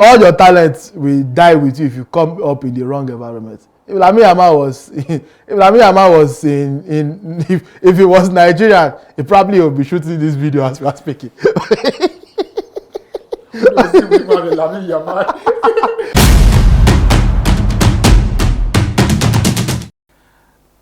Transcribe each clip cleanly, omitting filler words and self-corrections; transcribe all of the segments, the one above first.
all your talents will die with you if you come up in the wrong environment. If Lamine Yamal was if he was Nigerian, he probably would be shooting this video as we are speaking.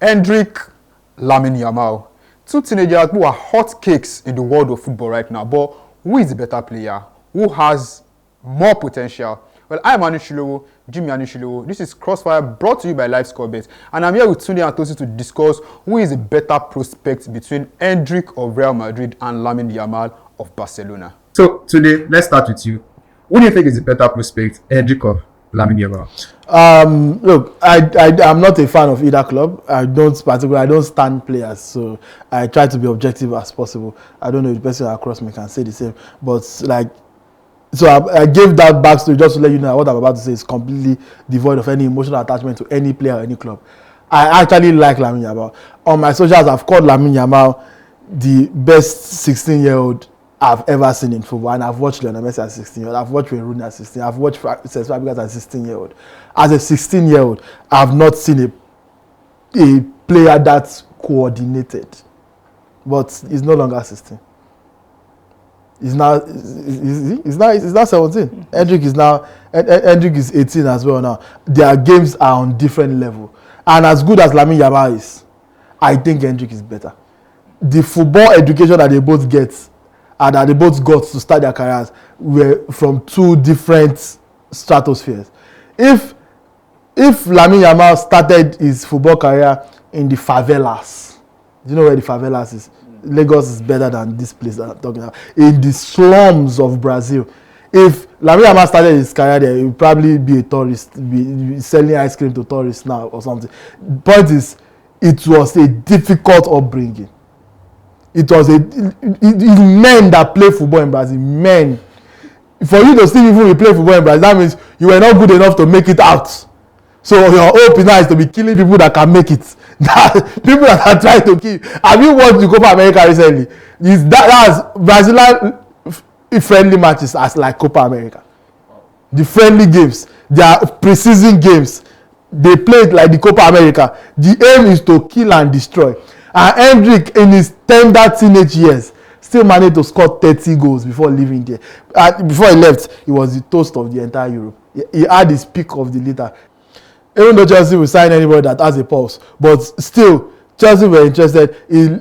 Endrick, Lamine Yamal. Two teenagers who are hot cakes in the world of football right now. But who is the better player? Who has more potential? Well, I'm Anishilowo, Jimmy Anishilowo. This is Crossfire brought to you by Live Scorebet. And I'm here with Tunde and Tosi to discuss who is a better prospect between Endrick of Real Madrid and Lamine Yamal of Barcelona. So, today, let's start with you. Who do you think is a better prospect, Endrick or Lamine Yamal? Look, I'm not a fan of either club. I don't stand players, so I try to be objective as possible. I don't know if the person across me can say the same, but so I gave that backstory just to let you know what I'm about to say is completely devoid of any emotional attachment to any player or any club. I actually like Lamine Yamal. On my socials, I've called Lamine Yamal the best 16-year-old I've ever seen in football, and I've watched Lionel Messi as 16-year-old. I've watched Wayne Rooney as 16. I've watched Cesc Fabregas as 16-year-old. As a 16-year-old, I've not seen a player that's coordinated, but he's no longer 16. He's now 17. Endrick is 18 as well now. Their games are on different level, and as good as Lamine Yamal is, I think Endrick is better. The football education that they both get and that they both got to start their careers were from two different stratospheres. If Lamine Yamal started his football career in the favelas, do you know where the favelas is? Lagos is better than this place that I'm talking about. In the slums of Brazil. If Lamine Yamal started his career there, he would probably be a tourist, be selling ice cream to tourists now or something. The point is, it was a difficult upbringing. It was men that play football in Brazil. Men. For you to still even play football in Brazil, that means you were not good enough to make it out. So your hope now is to be killing people that can make it. People that are trying to kill. Have you watched the Copa America recently? That's Brazilian friendly matches as like Copa America. The friendly games, they are preseason games. They play it like the Copa America. The aim is to kill and destroy. And Endrick, in his tender teenage years, still managed to score 30 goals before leaving there. Before he left, he was the toast of the entire Europe. He had his peak of the litter. Even though Chelsea will sign anybody that has a pulse, but still, Chelsea were interested. He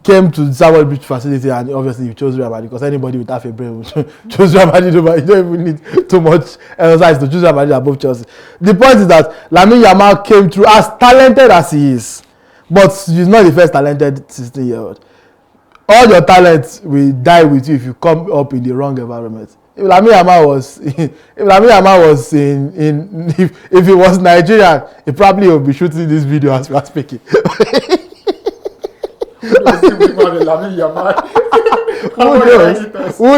came to the Stamford Bridge facility, and obviously he chose Real Madrid because anybody with half a brain would choose Real Madrid. You don't even need too much exercise to choose Real Madrid above Chelsea. The point is that Lamine Yamal came through as talented as he is, but he's not the first talented 16-year-old. All your talents will die with you if you come up in the wrong environment. If Lamine Yamal was if he was Nigerian, he probably would be shooting this video as we are speaking. Who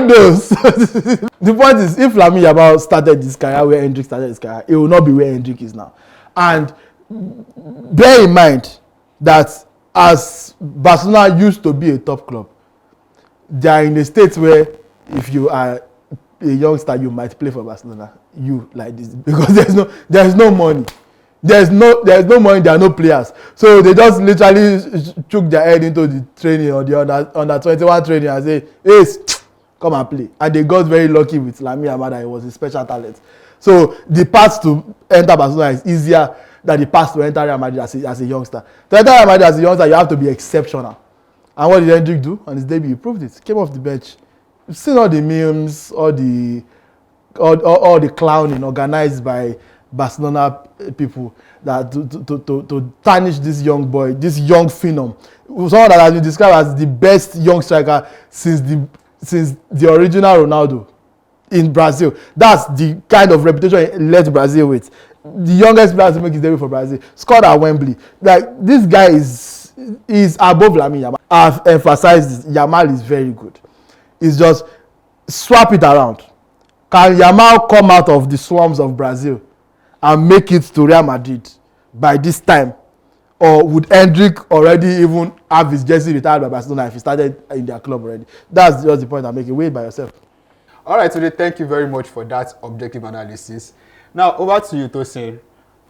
knows? The point is, if Lamine Yamal started his career where Endrick started his career, it will not be where Endrick is now. And bear in mind that as Barcelona used to be a top club, they are in a state where if you are a youngster, you might play for Barcelona. You like this because there's no money. There's no money. There are no players, so they just literally took their head into the training or the under 21 training and say, "Hey, come and play." And they got very lucky with Lamine Yamal that he was a special talent. So the path to enter Barcelona is easier than the path to enter Real Madrid as a youngster. To enter Real Madrid as a youngster, you have to be exceptional. And what did Endrick do on his debut? He proved it. Came off the bench. You've seen all the memes, all the clowning organized by Barcelona people that to tarnish this young boy, this young phenom, someone that has been described as the best young striker since the original Ronaldo in Brazil. That's the kind of reputation he left Brazil with. The youngest player to make his debut for Brazil, scored at Wembley. Like, this guy is above Lamine Yamal. I've emphasized this. Yamal is very good. It's just swap it around. Can Yamal come out of the slums of Brazil and make it to Real Madrid by this time? Or would Endrick already even have his jersey retired by Barcelona if he started in their club already? That's just the point I'm making. Wait by yourself. All right, today, thank you very much for that objective analysis. Now, over to you, Tosin.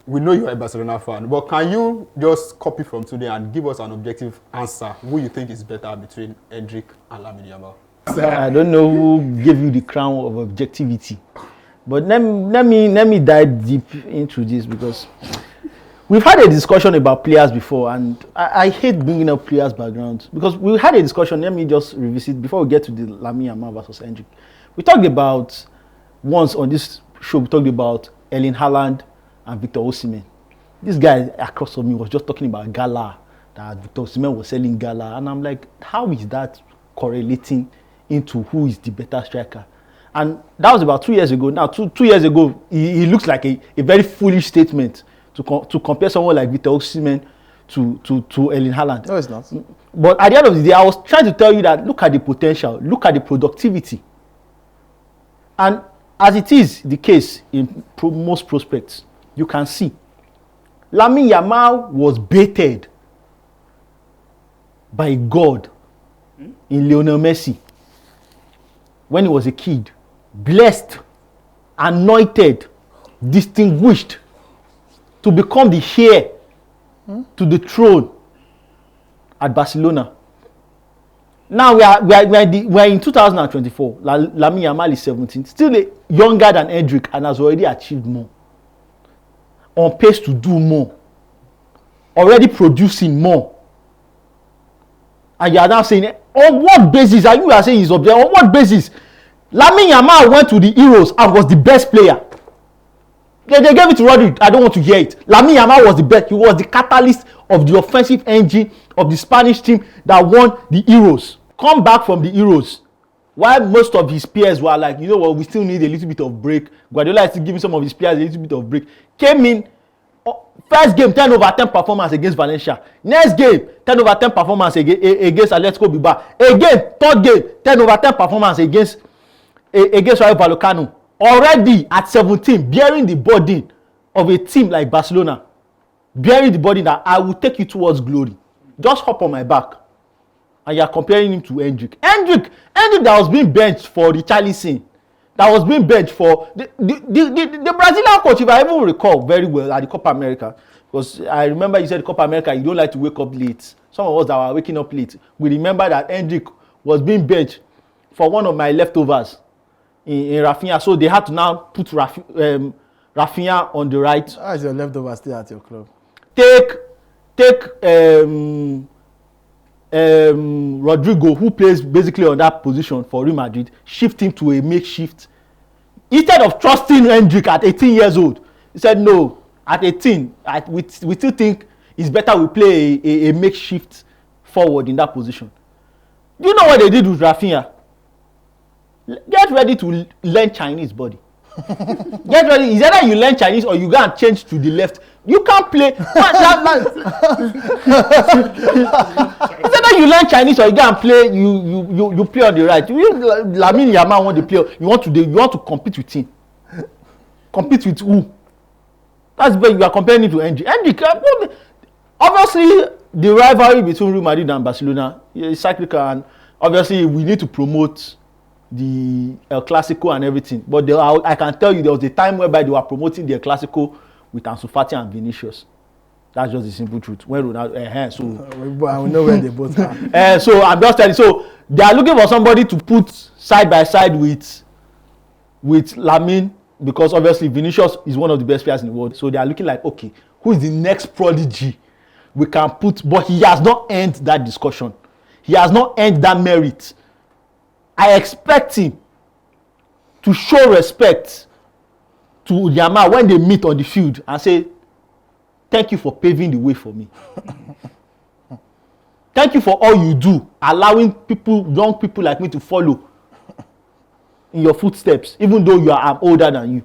We know you're a Barcelona fan, but can you just copy from today and give us an objective answer who you think is better between Endrick and Lamine Yamal? I don't know who gave you the crown of objectivity, but let me dive deep into this because we've had a discussion about players before, and I hate bringing up players' backgrounds because we had a discussion. Let me just revisit before we get to the Lamine Yamal versus Endrick. We talked about once on this show. We talked about Erling Haaland and Victor Osimhen. This guy across from me was just talking about Gala, that Victor Osimhen was selling Gala, and I'm like, how is that correlating into who is the better striker? And that was about 2 years ago. Now, two years ago, he looks like a very foolish statement to compare someone like Victor Osimhen to Erling Haaland. No, it's not. But at the end of the day, I was trying to tell you that look at the potential, look at the productivity. And as it is the case in most prospects, you can see Lamine Yamal was baited by God in Lionel Messi when he was a kid, blessed, anointed, distinguished to become the heir to the throne at Barcelona. Now we are in 2024. Lamine Yamal is 17, still younger than Endrick, and has already achieved more. On pace to do more, already producing more. And you are now saying, on what basis are you saying he's objective? On what basis? Lamine Yamal went to the Euros and was the best player. They gave it to Rodri. I don't want to hear it. Lamine Yamal was the best. He was the catalyst of the offensive engine of the Spanish team that won the Euros. Come back from the Euros, while most of his peers were like, you know what, we still need a little bit of break. Guardiola is still giving some of his players a little bit of break. Came in, first game 10/10 performance against Valencia. Next game 10/10 performance against Atletico Bilbao. Again, third game 10/10 performance against Rayo Vallecano. Already at 17, bearing the burden of a team like Barcelona, bearing the burden that I will take you towards glory. Just hop on my back. And you are comparing him to Endrick. Endrick that was being benched for Richarlison, that was being benched for the Brazilian coach, if I even recall very well, at the Copa America. Because I remember you said Copa America, you don't like to wake up late. Some of us that were waking up late, we remember that Endrick was being benched for one of my leftovers in Rafinha. So they had to now put Rafinha on the right. How is your leftover still at your club? Take Rodrigo, who plays basically on that position for Real Madrid, shift him to a makeshift. Instead of trusting Endrick at 18 years old, he said no, at 18, we still think it's better we play a makeshift forward in that position. Do you know what they did with Rafinha? Get ready to learn Chinese, buddy. Get ready. Is either you learn Chinese or you go and change to the left. You can't play. It's either you learn Chinese or you go and play. You play on the right. Lamine Yamal want to play. You want to compete with him. Compete with who? That's where you are comparing it to Endrick. Obviously, the rivalry between Real Madrid and Barcelona is cyclical, and obviously we need to promote the El Clasico and everything, but I can tell you there was a time whereby they were promoting the El Clasico with Ansu Fati and Vinicius. That's just the simple truth. When Ronaldo, so I know where they both are. So I'm just telling you. So they are looking for somebody to put side by side with Lamine, because obviously Vinicius is one of the best players in the world. So they are looking like, okay, who is the next prodigy we can put? But he has not earned that discussion. He has not earned that merit. I expect him to show respect to Yamal when they meet on the field and say, thank you for paving the way for me. Thank you for all you do, allowing young people like me to follow in your footsteps, even though I'm older than you.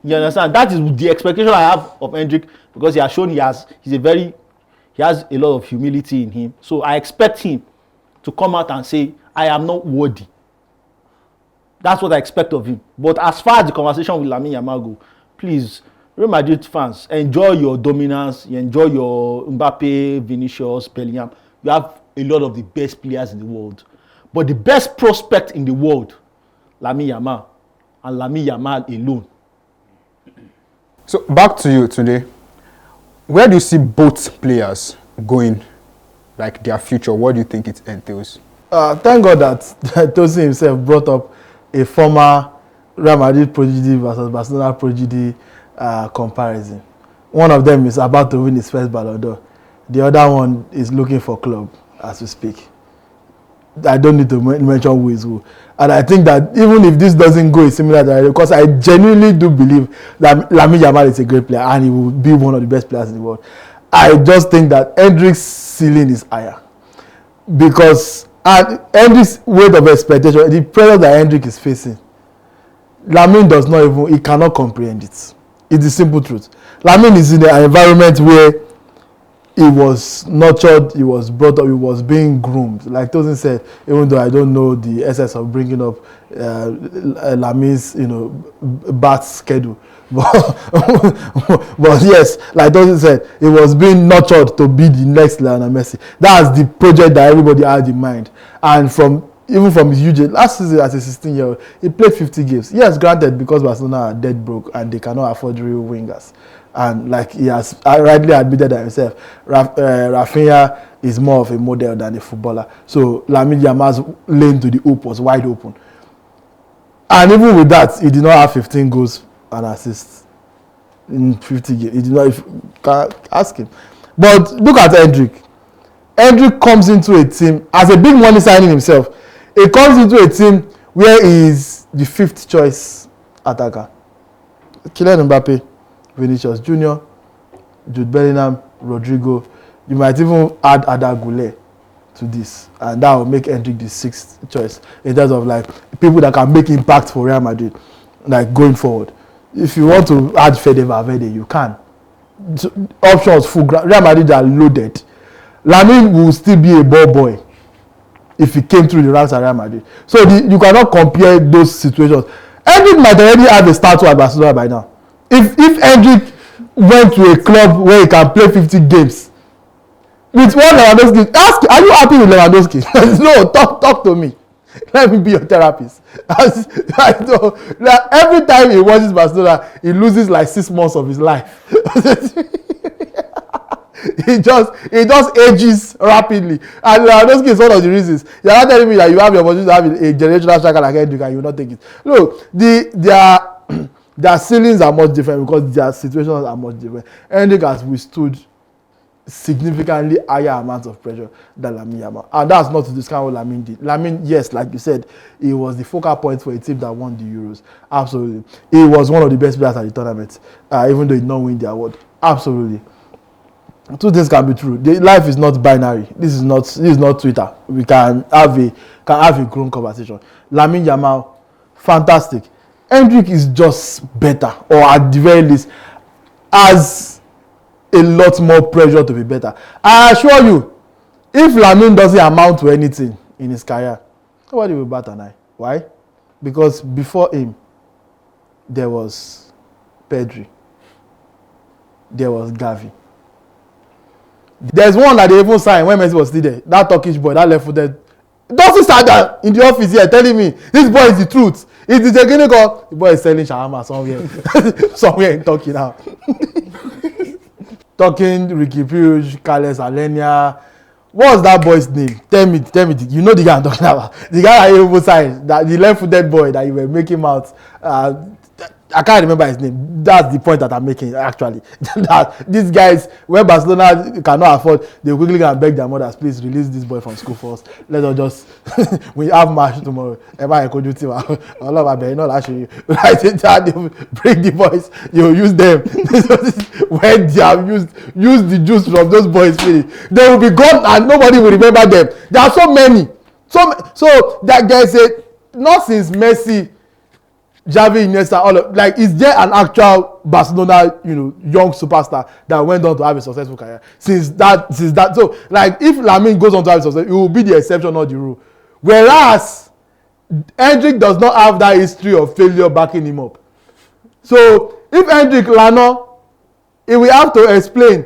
You understand? That is the expectation I have of Endrick, because he has shown he has a lot of humility in him. So I expect him to come out and say, I am not worthy. That's what I expect of him. But as far as the conversation with Lamine Yamal go, please, Real Madrid fans, enjoy your dominance. You enjoy your Mbappe, Vinicius, Bellingham. You have a lot of the best players in the world. But the best prospect in the world Lamine Yamal and Lamine Yamal alone. So back to you today. Where do you see both players going? Like their future, what do you think it entails? Thank God that Tosin himself brought up a former Real Madrid prodigy versus Barcelona prodigy comparison. One of them is about to win his first Ballon d'Or. The other one is looking for club as we speak. I don't need to mention who is who. And I think that even if this doesn't go a similar direction, because I genuinely do believe that Lamine Yamal is a great player and he will be one of the best players in the world. I just think that Endrick's ceiling is higher. Because Endrick's weight of expectation, the pressure that Endrick is facing, Lamine does not even, he cannot comprehend it. It's the simple truth. Lamine is in an environment where he was nurtured, he was brought up, he was being groomed. Like Tosin said, even though I don't know the essence of bringing up Lamine's, birth schedule, but yes, like Tosin said, he was being nurtured to be the next Lionel Messi. That's the project that everybody had in mind. And even from his huge last season as a 16-year-old, he played 50 games. Yes, granted, because Barcelona are dead broke and they cannot afford real wingers. And like he has rightly admitted that himself, Rafinha is more of a model than a footballer. So Lamine Yamal's lane to the hoop was wide open. And even with that, he did not have 15 goals and assists in 50 games. He did not, if you can ask him. But look at Endrick. Endrick comes into a team as a big money signing himself. He comes into a team where he is the 5th choice attacker. Kylian Mbappe, Vinicius Junior, Jude Bellingham, Rodrigo. You might even add Ada Goulet to this, and that will make Endrick the 6th choice in terms of like people that can make impact for Real Madrid, like going forward. If you want to add Fede Valverde, you can. So, options full. Real Madrid are loaded. Lamine will still be a ball boy if he came through the ranks at Real Madrid. So you cannot compare those situations. Endrick might already have a statue at Barcelona by now. If Endrick went to a club where he can play 50 games with one Lewandowski, are you happy with Lewandowski? No, talk to me. Let me be your therapist. I know that every time he watches Barcelona, he loses like 6 months of his life. He just ages rapidly, and Lewandowski is one of the reasons. You're not telling me that you have the opportunity to have a generational striker like Endrick and you will not take it. Look, their ceilings are much different because their situations are much different. Endrick has withstood significantly higher amounts of pressure than Lamine Yamal, and that's not to discount what Lamine did. Lamine, yes, like you said, he was the focal point for a team that won the Euros. Absolutely, he was one of the best players at the tournament, even though he did not win the award. Absolutely. Two things can be true. Life is not binary. This is not Twitter. We can have a grown conversation. Lamine Yamal, fantastic. Endrick is just better, or at the very least, has a lot more pressure to be better. I assure you, if Lamine doesn't amount to anything in his career, nobody will bat an eye. Why? Because before him, there was Pedri, there was Gavi. There's one that they even signed when Messi was still there. That Turkish boy, that left-footed. Doesn't start that in the office here telling me this boy is the truth. It's the technical. The boy is selling shawarma somewhere in Turkey now. Talking Ricky Puig, Carles Alenia. What's that boy's name? Tell me. You know the guy I'm talking about. The guy that you even signed, that the left-footed boy that you were making out. I can't remember his name. That's the point that I'm making, actually. That these guys, when Barcelona cannot afford, they quickly go and beg their mothers, please release this boy from school for us. Let us just, we have match tomorrow. Ever I could do team. All of our better not actually. Right, they bring the boys, you use them. When they have used the juice from those boys, they will be gone and nobody will remember them. There are so many. So that there's not since Messi, Xavi, Iniesta, is there an actual Barcelona, young superstar that went on to have a successful career since that? So, if Lamine goes on to have a success, it will be the exception, not the rule. Whereas Endrick does not have that history of failure backing him up. So, if Endrick Lano, he will have to explain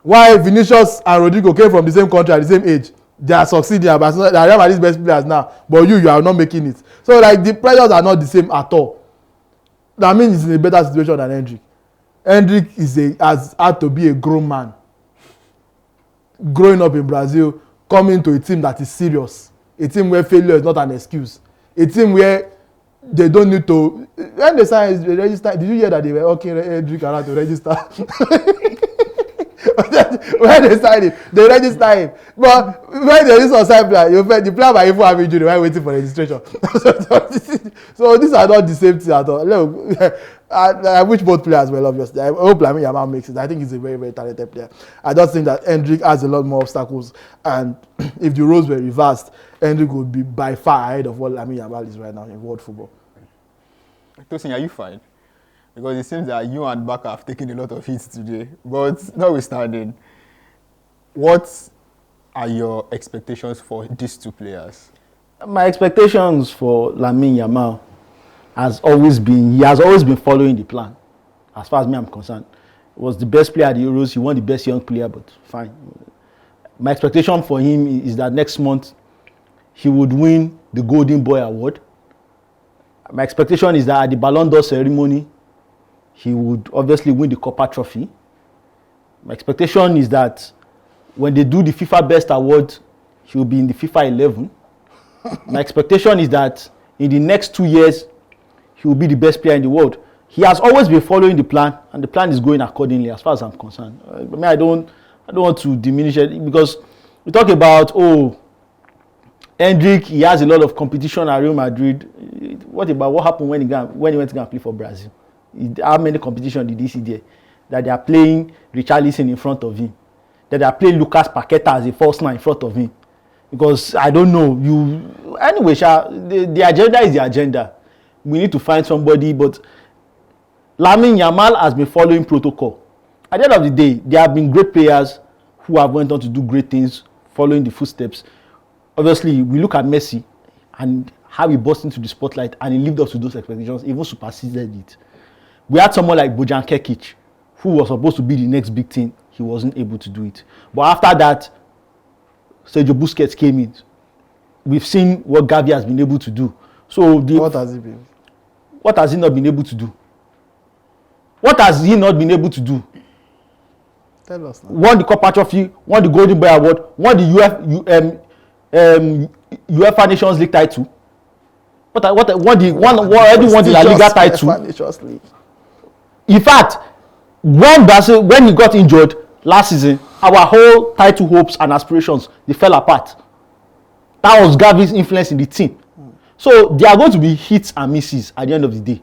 why Vinicius and Rodrigo came from the same country at the same age they are succeeding at Barcelona. They are Real Madrid's best players now, but you are not making it. So like the pressures are not the same at all. That means he's in a better situation than Endrick. Endrick has had to be a grown man, growing up in Brazil, coming to a team that is serious, a team where failure is not an excuse, a team where they don't need to. When they sign, they register. Did you hear that they were okay Endrick around to register? When they sign it, they register him. But when there is a sign player, the player might even have injury while waiting for registration. So these are not the same thing at all. Look, I wish both players well, obviously. I hope Lamine Yamal makes it. I think he's a very, very talented player. I just think that Endrick has a lot more obstacles. And if the roles were reversed, Endrick would be by far ahead of what Lamine Yamal is right now in world football. Tosin, are you fine? Because it seems that you and Baka have taken a lot of hits today. But notwithstanding, what are your expectations for these two players? My expectations for Lamine Yamal he has always been following the plan. As far as me I'm concerned, he was the best player at the Euros. He won the best young player, but fine. My expectation for him is that next month he would win the Golden Boy Award. My expectation is that at the Ballon d'Or ceremony, he would obviously win the Copa Trophy. My expectation is that when they do the FIFA Best Award, he will be in the FIFA 11. My expectation is that in the next 2 years, he will be the best player in the world. He has always been following the plan, and the plan is going accordingly as far as I'm concerned. I don't want to diminish it because we talk about, Endrick, he has a lot of competition at Real Madrid. What happened when he went to go and play for Brazil? How many competitions did he see there? That they are playing Richarlison in front of him. That they are playing Lucas Paqueta as a false nine in front of him. Because I don't know. Anyway, the agenda is the agenda. We need to find somebody, but Lamine Yamal has been following protocol. At the end of the day, there have been great players who have went on to do great things following the footsteps. Obviously, we look at Messi and how he burst into the spotlight and he lived up to those expectations, even superseded it. We had someone like Bojan Kekic, who was supposed to be the next big thing. He wasn't able to do it. But after that, Sergio Busquets came in. We've seen what Gavi has been able to do. So what has he been? What has he not been able to do? What has he not been able to do? Tell us now. Won the Copa Trophy, won the Golden Boy Award, won the UEFA Nations League title. Already won the La Liga title. In fact, when he got injured last season, our whole title hopes and aspirations, they fell apart. That was Gavi's influence in the team. So there are going to be hits and misses at the end of the day.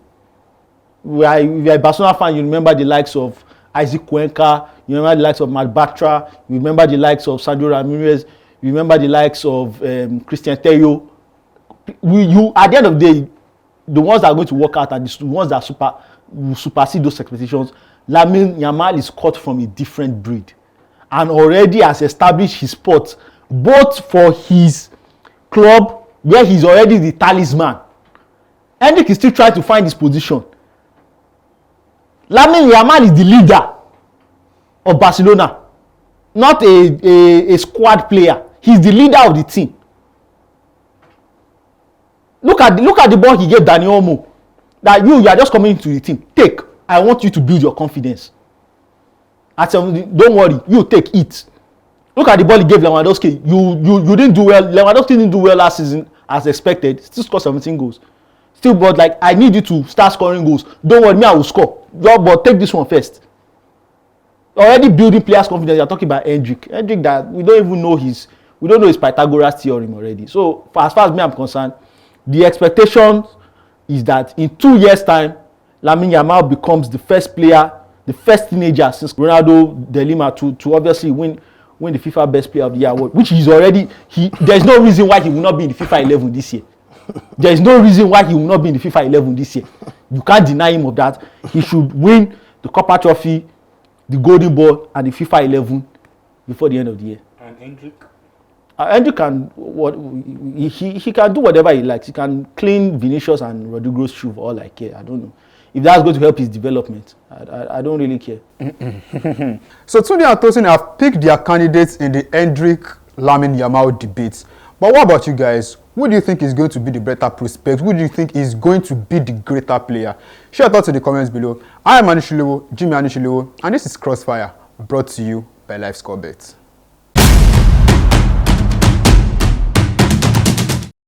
If you're a Barcelona fan, you remember the likes of Isaac Cuenca, you remember the likes of Matt Bartra, you remember the likes of Sandro Ramirez, you remember the likes of Christian Tello. At the end of the day, the ones that are going to work out are the ones that will supersede those expectations. Lamine Yamal is cut from a different breed and already has established his spot both for his club, where he's already the talisman. Endrick is still trying to find his position. Lamine Yamal is the leader of Barcelona, not a squad player. He's the leader of the team. Look at the ball he gave Dani Olmo. That you are just coming into the team. Take. I want you to build your confidence. Don't worry. You take it. Look at the ball he gave Lewandowski. You didn't do well. Lewandowski didn't do well last season as expected. Still scored 17 goals. Still, but like I need you to start scoring goals. Don't worry, me I will score. But take this one first. Already building players' confidence. You're talking about Endrick that we don't know his Pythagoras theorem already. So as far as me I'm concerned, the expectation is that in 2 years' time, Lamine Yamal becomes the first player, the first teenager since Ronaldo de Lima to obviously win the FIFA Best Player of the Year award, which he's already. There's no reason why he will not be in the FIFA 11 this year. There is no reason why he will not be in the FIFA 11 this year. You can't deny him of that. He should win the Copa Trophy, the Golden Ball, and the FIFA 11 before the end of the year. And Endrick? Endrick he can do whatever he likes. He can clean Vinicius and Rodrigo's shoe for all I care. I don't know. If that's going to help his development, I don't really care. So Tunde and Tosin have picked their candidates in the Endrick Lamine Yamal debate. But what about you guys? Who do you think is going to be the better prospect? Who do you think is going to be the greater player? Share your thoughts in the comments below. I am Anishilewo, Jimmy Anishilewo, and this is Crossfire, brought to you by LiveScoreBet.